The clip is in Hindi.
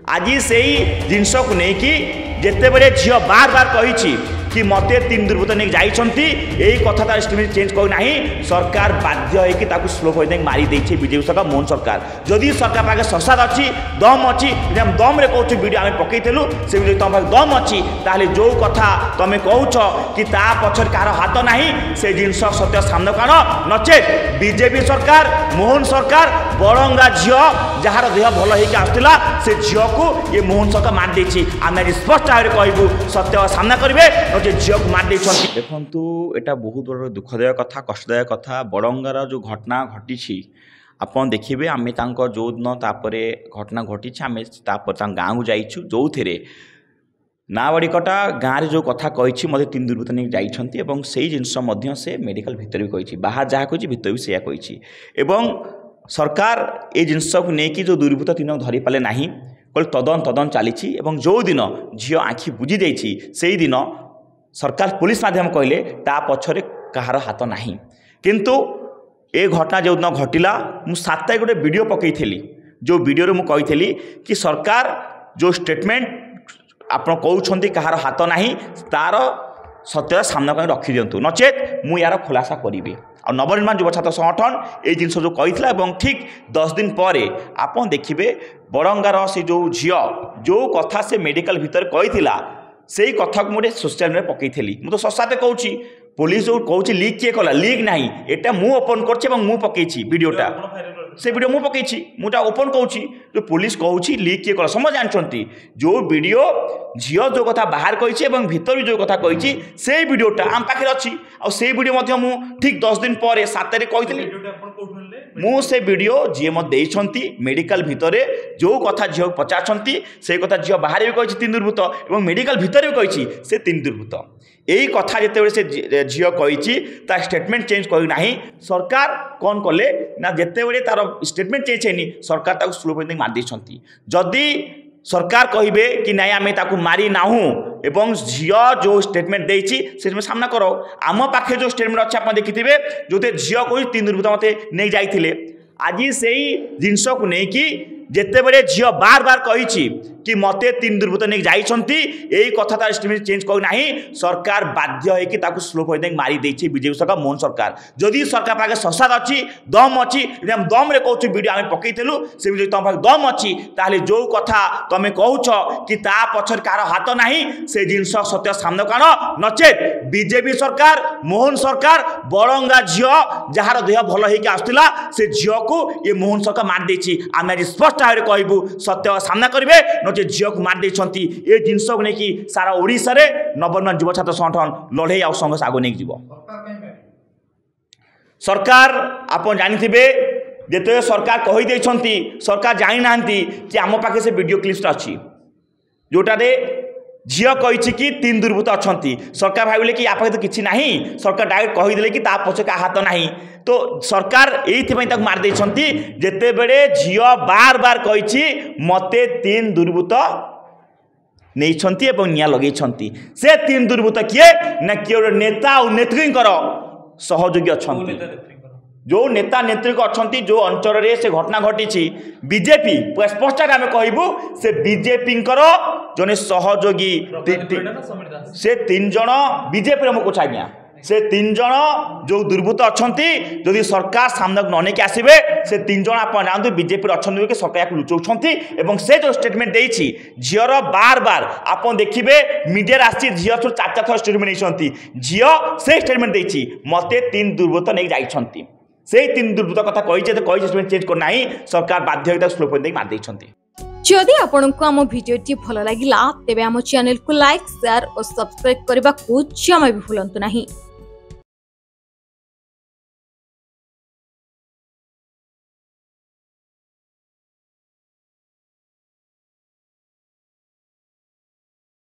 आज से जिनस को लेकिन जिते बड़े झील बार बार कही कि मते 3 दुर्बृत्त नहीं जाइछंती यही कथा तार स्टेटमेंट चेंज करना सरकार बाध्य होइकि ताकू स्लो होई मारी देछि बीजेपी सरकार मोहन सरकार जदि सरकार पाखे संसाद अच्छी दम अच्छी दम रे कहूँ वीडियो आम पकईलु से वीडियो तुम पाखे दम अच्छी ताले जो कथा तुम कहूच कि ता पछर कार हाथ नहीं से जिनस सत्य सामने काण नचेत बीजेपी सरकार मोहन सरकार बड़ंगा झील जार देह भल होइकि आसुला से झील को ये मोहन सरकार मार देछि आम आज स्पष्ट भाव में कहबू सत्य सामना करेंगे झील को मार देखु एटा बहुत बड़ दुखदायक कथा कष्टदायक कथा बड़ंगार जो घटना घटी आपन देखिए आम जो दिन तापर घटना घटी आम गाँव को जाइछु जो थे नाबालिकटा गाँव में जो कथा कही मत 3 दुर्बृत्त नहीं जाइछंती से जिनस से मेडिकल भितर भी कही बाहर जहाँ कही भितर भी सैया कही सरकार ये जिनस को लेकिन जो दुर्बृत्त 3 धरी पाले ना तदन चली जो दिन झील आखि बुझी जाइए से दिन सरकार पुलिस माध्यम कहले ता पछरे कहार हाथ नहीं किंतु ए घटना जो दिन घटिला मु 7 तारिख गोटे वीडियो पकईली जो वीडियो मु कही कि सरकार जो स्टेटमेंट आप कहते कहार हाथ नहीं तार सत्य सामना कर रखी दिंतु नचेत मु यार खुलासा करी आ नवनिर्माण युवा छात्र संगठन ये जिनस जो कही ठीक 10 दिन पर आप देखिए बड़ंगार से जो झील जो कथा से मेडिकल भितर कही से कथा को मुझे सोशल मीडिया पकईली मुझे ससाते कहूँ पुलिस जो कहूँ लिक किए कला लिक ना एटा मु ओपन कर पकई वीडियोटा से वीडियो मु पकई मुझा ओपन कहूँ जो पुलिस कहूँ लिक किए कला समझ जानते जो वीडियो झील जो कथा बाहर कही भीतर भी जो कथा कही से वीडियोटा आम पाखे अच्छी से वीडियो मु ठीक 10 दिन पर 7 तारिख कही मु से वीडियो जी मत देइछंती मेडिकल भितर जो कथा झील पचारछंती से कथा झील बाहर भी कही 3 दुर्बृत्त और मेडिकल भितर भी कही से 3 दुर्बृत्त यही कथा जिते से झील कही स्टेटमेंट चेंज करना सरकार कौन कले ना जिते बड़े तार स्टेटमेंट चेंज है सरकार ताको स्लो मार देछंती जदि सरकार कहे कि नाई आम ताकू मारी नाहू एवं झील जो स्टेटमेंट देमें सामना करो आम पाखे जो स्टेटमेंट अच्छे आप देखिए जो झील कही 3 दुर्बृत्त मत नहीं जाइए आज से जिनस को लेकिन जिते बड़े झील बार बार कही कि मते 3 दुर्बृत्त नहीं जाइछंती यही कथा तार स्टेटमेंट चेंज करना सरकार बाध्य होइकि ताकू स्लो होई मारी देछि बीजेपी सरकार मोहन सरकार जदि सरकार पाखे संसाद अच्छी दम अच्छी दम रे कहूँ वीडियो आम पकईलु से वीडियो तुम पाखे दम अच्छी ताले जो कथा तुम कहूच कि ता पछर कार हाथ नहीं से जिनस सत्य सामने काण नचेत बीजेपी सरकार मोहन सरकार बड़ंगा झील जार देह भल होइकि आसुला से झील को ये मोहन सरकार मार देछि आम आज स्पष्ट भाव में कहबू सत्य सामना करेंगे नचे झील को मार देछंती ये जिनस को लेकिन सारा ओडिशा रे नवनिर्माण युवा छात्र संगठन लड़े आ संघर्ष आगे नहीं जीव सरकार आप जानिथिबे जेते सरकार कही देछंती सरकार जानि नांती कि आम पाखे से वीडियो क्लिप्स अच्छी जोटा दे झील कही कि 3 दुर्बृत्त अच्छी सरकार भाविले कि आप तो किसी ना सरकार डायरेक्ट कहीदे कि पछे का हाथ नहीं तो सरकार ये मार देछंती जेते बेले झील बार बार कही मते 3 दुर्बृत्त नहीं निया लगे से 3 दुर्बृत्त किए ना किए नेता और नेत्री सहयोगी अच्छा जो नेता नेत्री अच्छा जो अंचल से घटना घटी बीजेपी स्पष्ट आम कहबू से बीजेपी जने सहयोगी से 3 जन बीजेपी मुझे आज्ञा से 3 जन जो दुर्बृत्त अच्छा जदि सरकार सामने ननेक आसबे से 3 जन आप जानते बीजेपी अच्छा कि सरकार लुचाऊँ से जो स्टेटमेंट देती झील बार बार आप देखिए मीडिया आसी झील 4 थर स्टेटमेंट नहीं झील से स्टेटमेंट देती मते 3 दुर्बृत्त नहीं जाइछंती से 3 दुर्बृत्त कथा कही स्टेटमेंट चेंज करना सरकार बाध्य स्लो मार देछंती जदि आपंको आम भिडी भल लगा तेब आम चैनल को लाइक शेयर और सब्सक्राइब करने को जमा भी भूलु नहीं।